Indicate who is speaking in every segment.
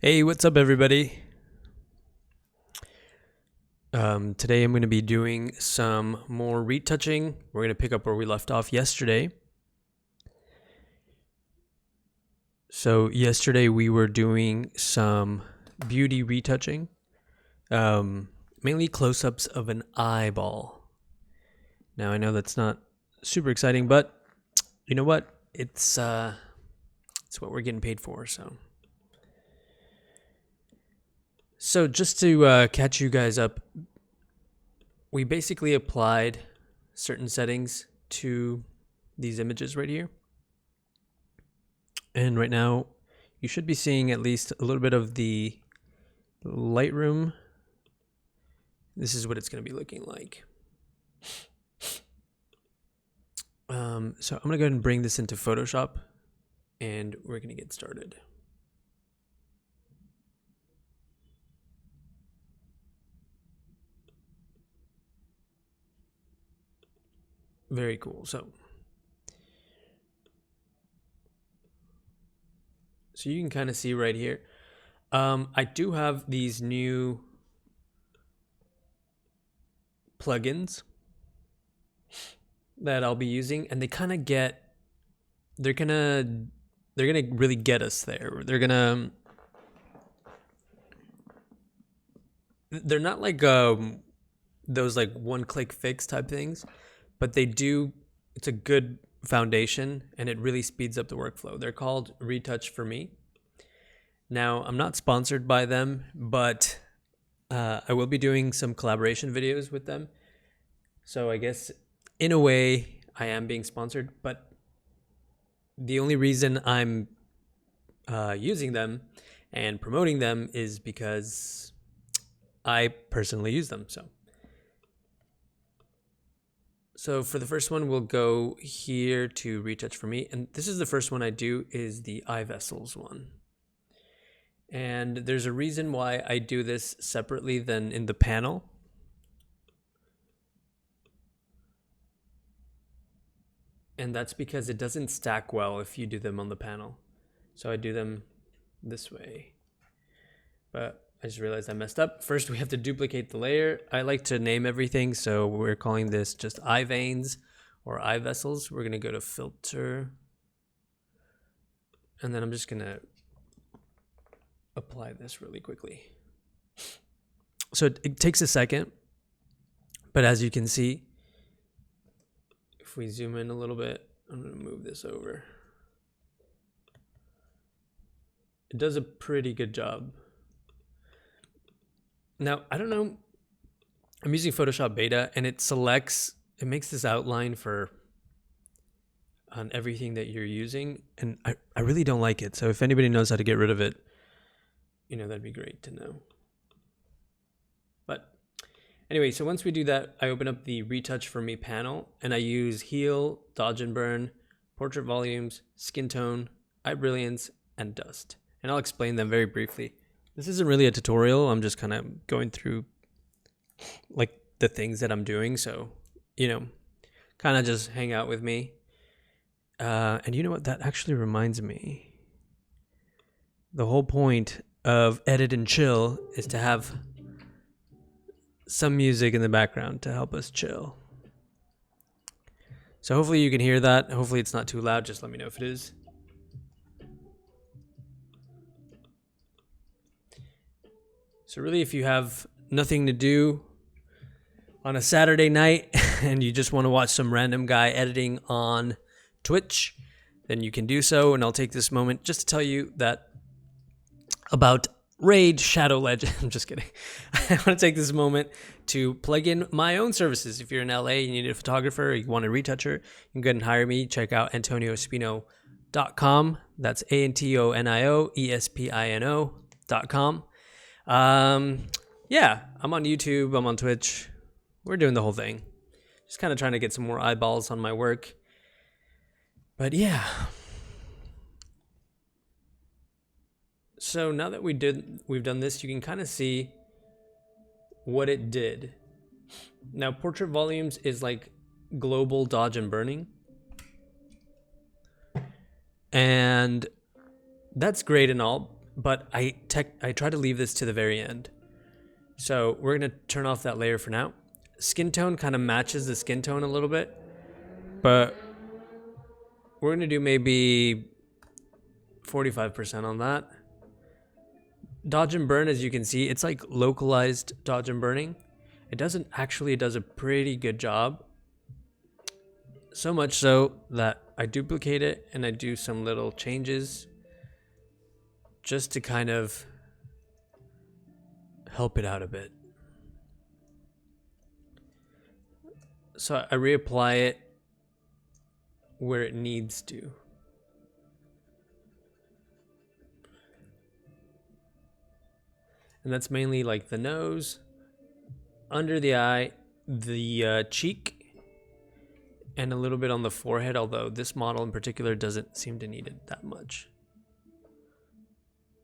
Speaker 1: Hey, what's up, everybody? Today I'm going to be doing some more retouching. We're going to pick up where we left off yesterday. So yesterday we were doing some beauty retouching, mainly close-ups of an eyeball. Now I know that's not super exciting, but you know what? It's what we're getting paid for. So just to catch you guys up, we basically applied certain settings to these images right here. And right now, you should be seeing at least a little bit of the Lightroom. This is what it's going to be looking like. So I'm going to go ahead and bring this into Photoshop, and we're going to get started. Very cool. So you can kind of see right here. I do have these new plugins that I'll be using, and they kind of they're gonna really get us there. They're not like those like one-click fix type things, but it's a good foundation, and it really speeds up the workflow. They're called Retouch4Me. Now, I'm not sponsored by them, but I will be doing some collaboration videos with them. So I guess in a way I am being sponsored, but the only reason I'm using them and promoting them is because I personally use them. So for the first one, we'll go here to Retouch4Me. And this is the first one I do, is the eye vessels one. And there's a reason why I do this separately than in the panel. And that's because it doesn't stack well if you do them on the panel. So I do them this way. But I just realized I messed up. First, we have to duplicate the layer. I like to name everything, so we're calling this just eye veins or eye vessels. We're going to go to filter. And then I'm just going to apply this really quickly. So it takes a second, but as you can see, if we zoom in a little bit, I'm going to move this over. It does a pretty good job. Now, I don't know, I'm using Photoshop Beta, and it makes this outline on everything that you're using, and I really don't like it. So if anybody knows how to get rid of it, that'd be great to know. But anyway, so once we do that, I open up the Retouch4Me panel, and I use Heal, Dodge and Burn, Portrait Volumes, Skin Tone, Eye Brilliance, and Dust. And I'll explain them very briefly. This isn't really a tutorial. I'm just kind of going through like the things that I'm doing. So, kind of just hang out with me. And you know what? That actually reminds me. The whole point of Edit and Chill is to have some music in the background to help us chill. So hopefully you can hear that. Hopefully it's not too loud. Just let me know if it is. So really, if you have nothing to do on a Saturday night and you just want to watch some random guy editing on Twitch, then you can do so. And I'll take this moment just to tell you that about Raid Shadow Legend. I'm just kidding. I want to take this moment to plug in my own services. If you're in LA, you need a photographer, or you want a retoucher, you can go ahead and hire me. Check out AntonioEspino.com. That's AntonioEspino.com. Yeah, I'm on YouTube, I'm on Twitch. We're doing the whole thing. Just kind of trying to get some more eyeballs on my work. But yeah. So now that we've done this, you can kind of see what it did. Now, Portrait Volumes is like global dodge and burning. And that's great and all, but I try to leave this to the very end. So we're going to turn off that layer for now. Skin tone kind of matches the skin tone a little bit, but we're going to do maybe 45% on that. Dodge and burn, as you can see, it's like localized dodge and burning. It does a pretty good job. So much so that I duplicate it and I do some little changes just to kind of help it out a bit. So I reapply it where it needs to. And that's mainly like the nose, under the eye, the cheek, and a little bit on the forehead, although this model in particular doesn't seem to need it that much.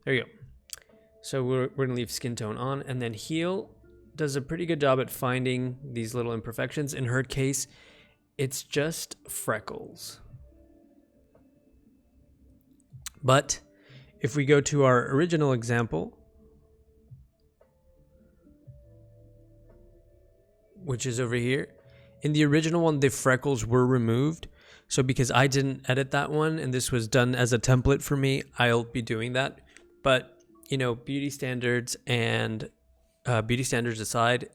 Speaker 1: There you go. So we're gonna leave skin tone on, and then Heal does a pretty good job at finding these little imperfections. In her case, it's just freckles. But if we go to our original example, which is over here, in the original one, the freckles were removed. So because I didn't edit that one and this was done as a template for me, I'll be doing that. But, you know, beauty standards aside,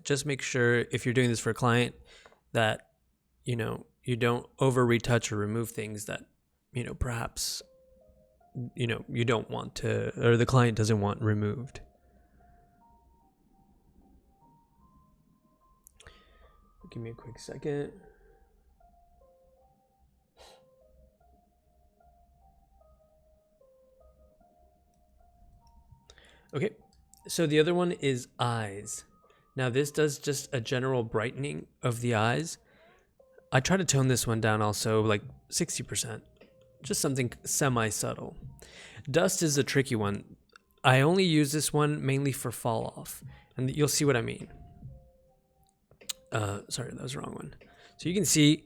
Speaker 1: just make sure if you're doing this for a client that, you know, you don't over retouch or remove things that, you know, perhaps, you know, you don't want to, or the client doesn't want removed. Give me a quick second. Okay, so the other one is eyes. Now this does just a general brightening of the eyes. I try to tone this one down also like 60%, just something semi-subtle. Dust is a tricky one. I only use this one mainly for fall off, and you'll see what I mean. Sorry, that was the wrong one. So you can see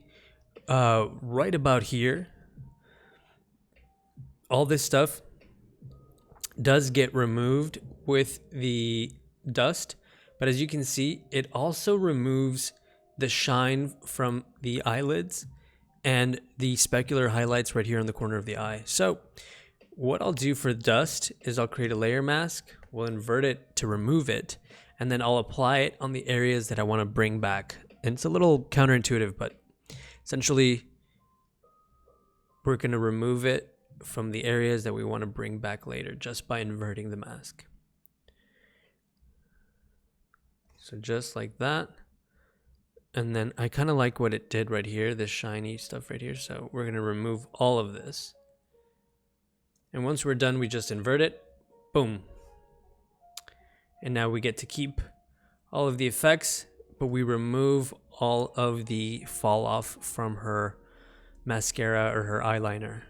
Speaker 1: right about here, all this stuff does get removed with the dust, but as you can see, it also removes the shine from the eyelids and the specular highlights right here in the corner of the eye. So what I'll do for dust is I'll create a layer mask, we'll invert it to remove it, and then I'll apply it on the areas that I want to bring back. And it's a little counterintuitive, but essentially we're going to remove it from the areas that we want to bring back later just by inverting the mask. So just like that. And then I kind of like what it did right here, this shiny stuff right here. So we're going to remove all of this. And once we're done, we just invert it. Boom. And now we get to keep all of the effects, but we remove all of the fall off from her mascara or her eyeliner.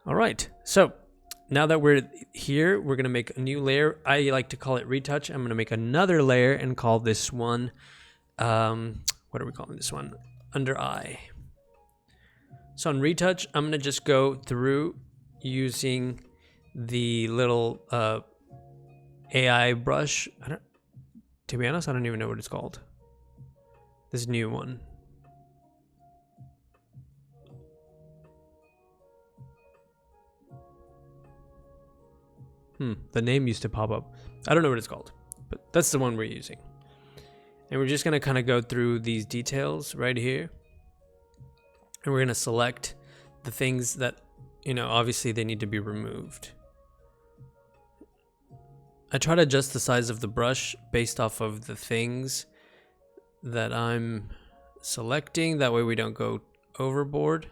Speaker 1: All right, so now that we're here, we're gonna make a new layer. I like to call it retouch. I'm gonna make another layer and call this one, what are we calling this one? Under eye. So on retouch, I'm gonna just go through using the little AI brush. To be honest, I don't even know what it's called. This new one. The name used to pop up. I don't know what it's called, but that's the one we're using. And we're just gonna kind of go through these details right here. And we're gonna select the things that, you know, obviously they need to be removed. I try to adjust the size of the brush based off of the things that I'm selecting. That way we don't go overboard.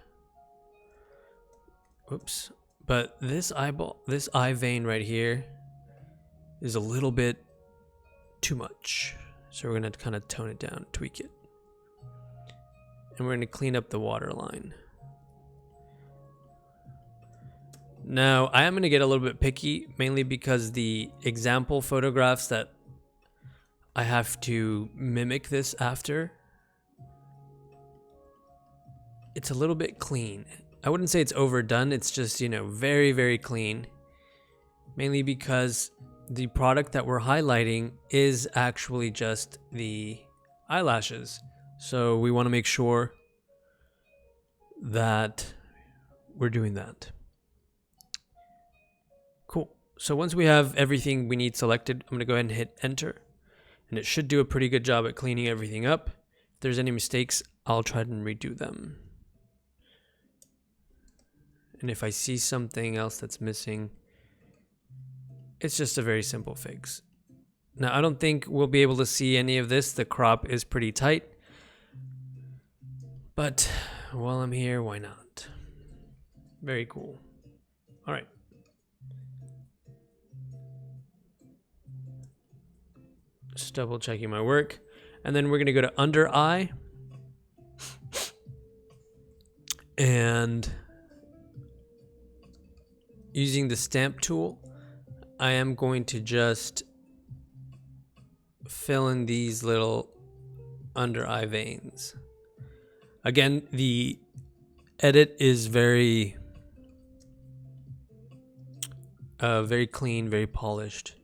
Speaker 1: Oops. But this eye vein right here is a little bit too much. So we're going to kind of tone it down, tweak it. And we're going to clean up the waterline. Now, I am going to get a little bit picky, mainly because the example photographs that I have to mimic this after, it's a little bit clean. I wouldn't say it's overdone, it's just, you know, very, very clean. mainly because the product that we're highlighting is actually just the eyelashes. So we want to make sure that we're doing that. Cool. So once we have everything we need selected, I'm going to go ahead and hit enter. And it should do a pretty good job at cleaning everything up. If there's any mistakes, I'll try and redo them. And if I see something else that's missing, it's just a very simple fix. Now, I don't think we'll be able to see any of this. The crop is pretty tight. But while I'm here, why not? Very cool. All right. Just double checking my work. And then we're going to go to under eye. And using the stamp tool, I am going to just fill in these little under eye veins. Again, the edit is very clean, very polished.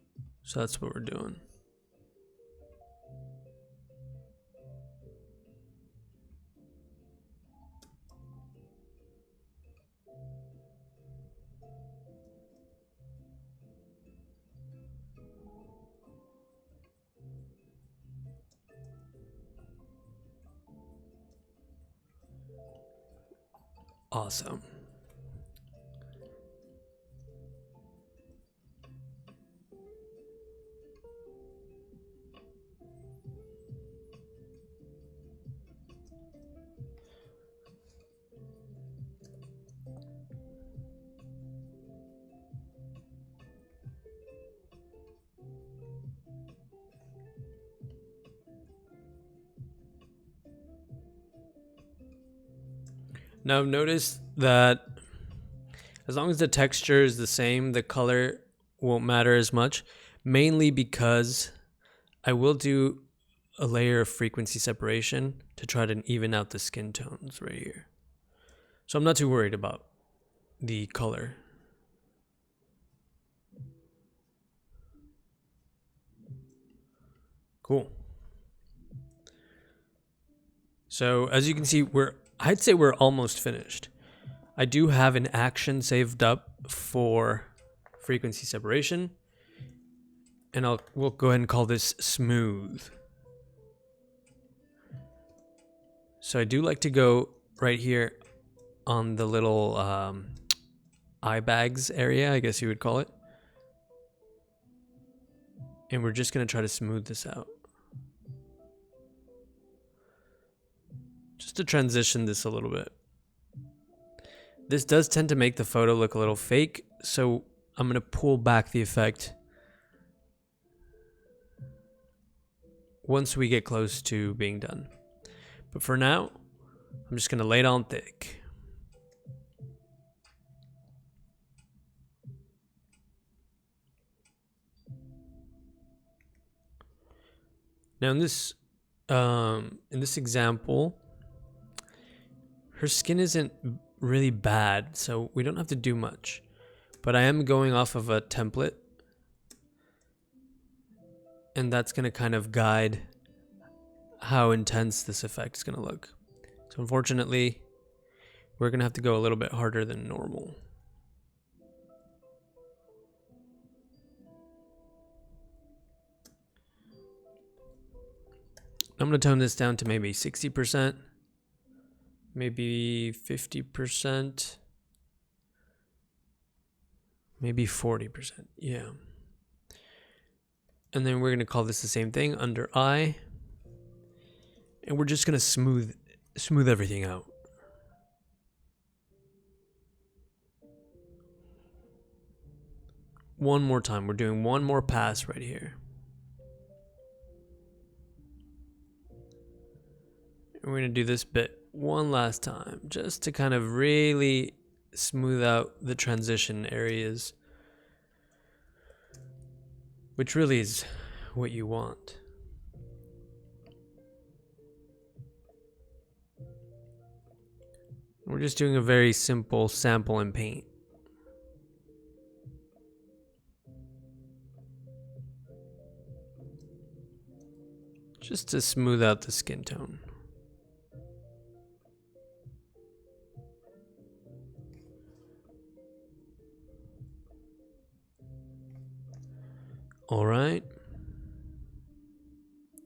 Speaker 1: So that's what we're doing. Awesome. Now notice that as long as the texture is the same, the color won't matter as much, mainly because I will do a layer of frequency separation to try to even out the skin tones right here. So I'm not too worried about the color. Cool. So as you can see, I'd say we're almost finished. I do have an action saved up for frequency separation, and we'll go ahead and call this smooth. So I do like to go right here on the little eye bags area, I guess you would call it. And we're just going to try to smooth this out. Just to transition this a little bit. This does tend to make the photo look a little fake, so I'm going to pull back the effect once we get close to being done. But for now, I'm just going to lay it on thick. Now in this example, her skin isn't really bad, so we don't have to do much. But I am going off of a template, and that's going to kind of guide how intense this effect is going to look. So unfortunately, we're going to have to go a little bit harder than normal. I'm going to tone this down to maybe 60%, maybe 50%, maybe 40%. Yeah. And then we're going to call this the same thing, under eye. And we're just going to smooth everything out. One more time. We're doing one more pass right here. And we're going to do this bit one last time, just to kind of really smooth out the transition areas, which really is what you want. We're just doing a very simple sample and paint. just to smooth out the skin tone. All right.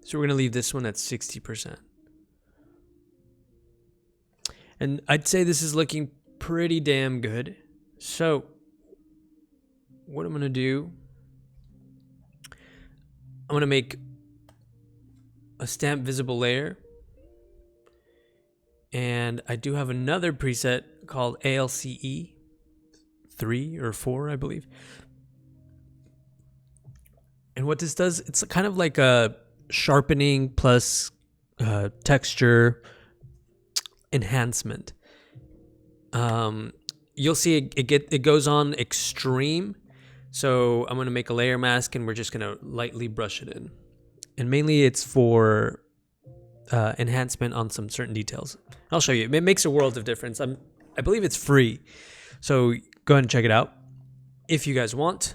Speaker 1: So we're going to leave this one at 60%. And I'd say this is looking pretty damn good. So what I'm going to do, I'm going to make a stamp visible layer. And I do have another preset called ALCE 3 or 4, I believe. And what this does, it's kind of like a sharpening plus texture enhancement. You'll see it goes on extreme. So I'm going to make a layer mask and we're just going to lightly brush it in. And mainly it's for enhancement on some certain details. I'll show you. It makes a world of difference. I believe it's free. So go ahead and check it out if you guys want.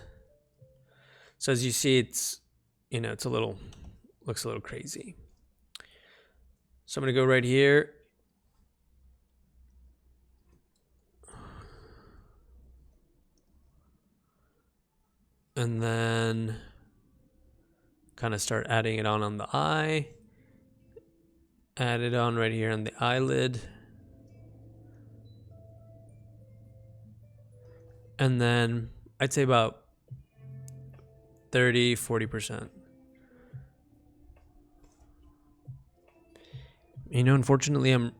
Speaker 1: So as you see, it's, it's looks a little crazy. So I'm going to go right here. And then kind of start adding it on the eye. Add it on right here on the eyelid. And then I'd say about 30-40%. Unfortunately, I'm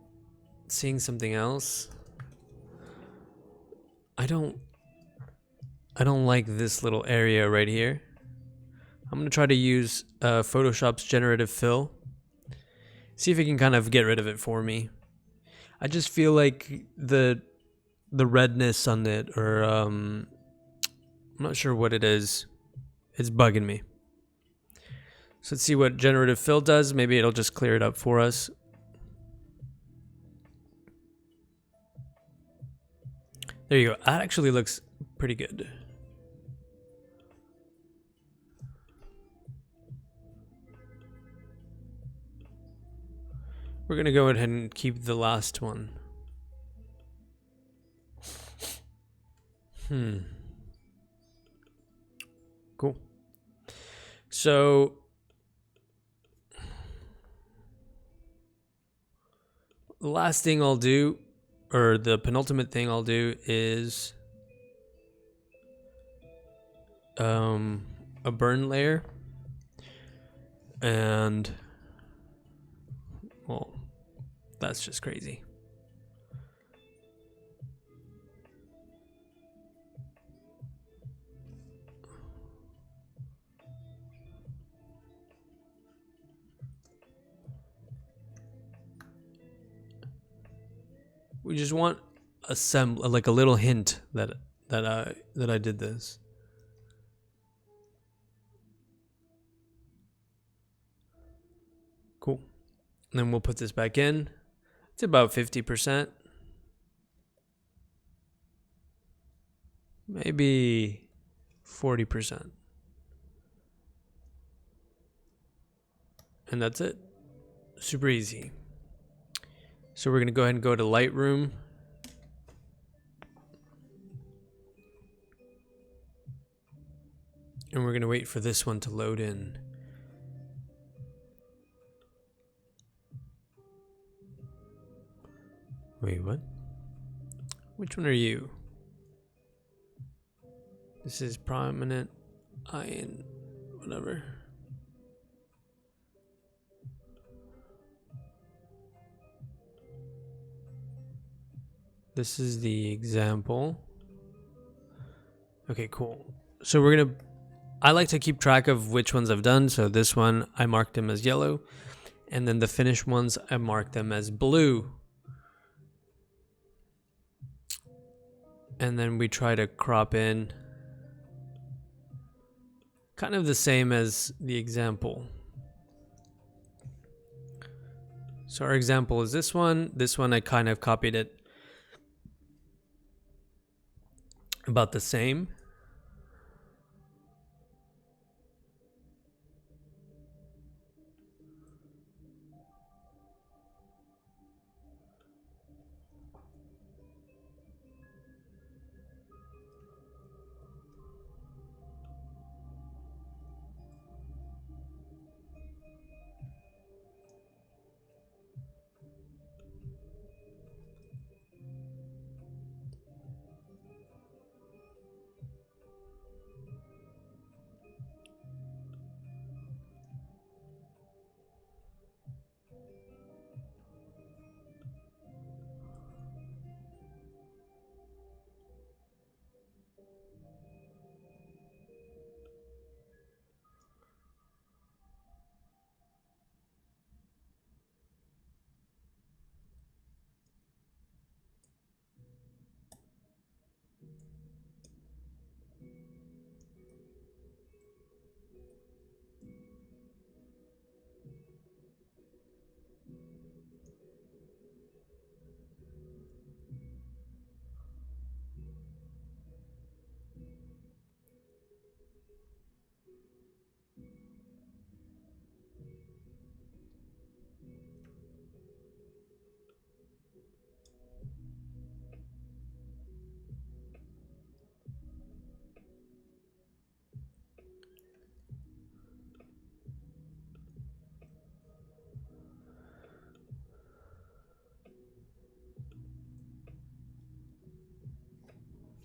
Speaker 1: seeing something else. I don't like this little area right here. I'm going to try to use Photoshop's generative fill. See if it can kind of get rid of it for me. I just feel like the redness on it, or I'm not sure what it is. It's bugging me. So let's see what generative fill does. Maybe it'll just clear it up for us. There you go. That actually looks pretty good. We're going to go ahead and keep the last one. Cool. So the last thing I'll do, or the penultimate thing I'll do, is a burn layer. And well, that's just crazy. We just want like a little hint that I did this. Cool. And then we'll put this back in. It's about 50%. Maybe 40%. And that's it. Super easy. So we're going to go ahead and go to Lightroom. And we're going to wait for this one to load in. Wait, what? Which one are you? This is prominent iron, whatever. This is the example. Okay, cool. So I like to keep track of which ones I've done. So this one, I marked them as yellow. And then the finished ones, I marked them as blue. And then we try to crop in kind of the same as the example. So our example is this one. This one, I kind of copied it about the same.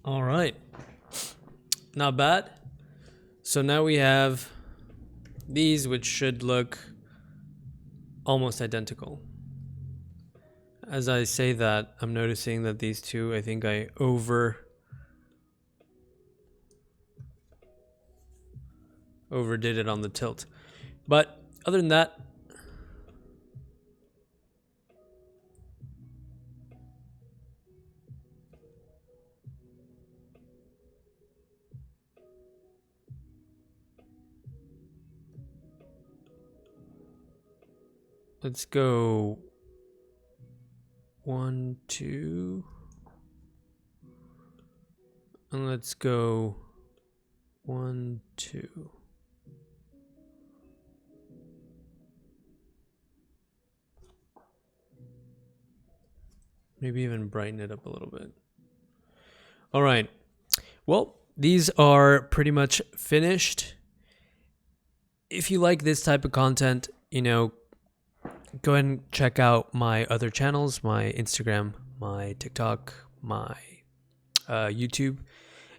Speaker 1: All right. Not bad. So now we have these, which should look almost identical. As I say that, I'm noticing that these two, I think I overdid it on the tilt. But other than that, let's go 1, 2, and let's go 1, 2. Maybe even brighten it up a little bit. All right. Well, these are pretty much finished. If you like this type of content, go ahead and check out my other channels, my Instagram, my TikTok, my YouTube.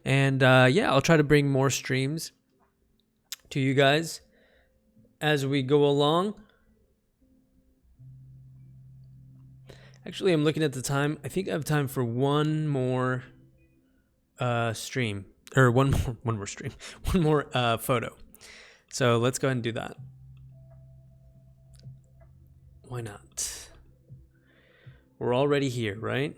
Speaker 1: And yeah, I'll try to bring more streams to you guys as we go along. Actually, I'm looking at the time. I think I have time for one more stream, or one more stream, one more photo. So let's go ahead and do that. Why not? We're already here, right?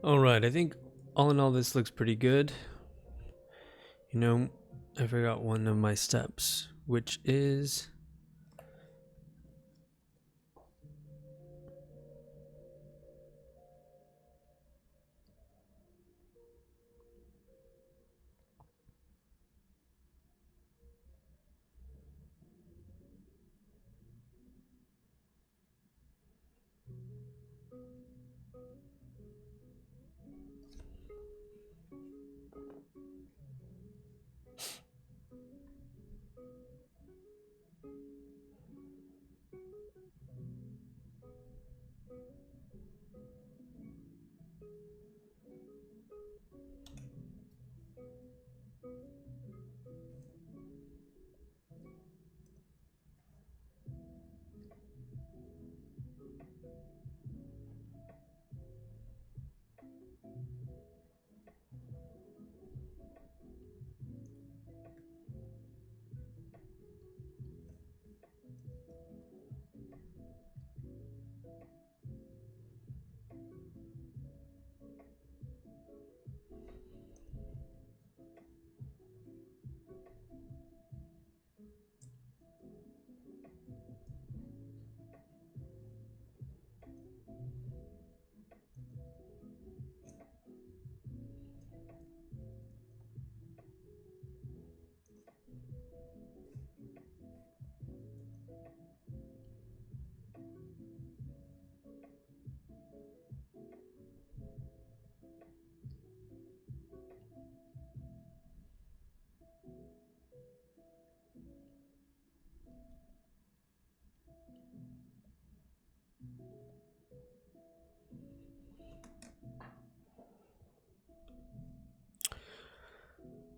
Speaker 1: All right, I think all in all, this looks pretty good. You know, I forgot one of my steps, which is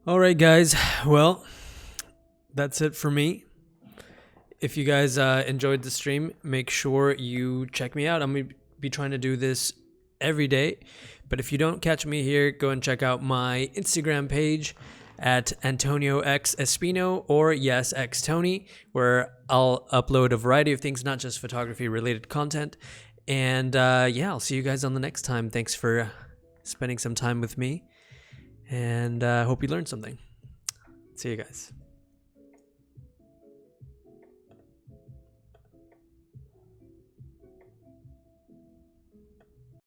Speaker 1: all right, guys. Well, that's it for me. If you guys enjoyed the stream, make sure you check me out. I'm going to be trying to do this every day. But if you don't catch me here, go and check out my Instagram page at Antonio X Espino or Yes X Tony, where I'll upload a variety of things, not just photography related content. And yeah, I'll see you guys on the next time. Thanks for spending some time with me. And I hope you learned something. See you guys.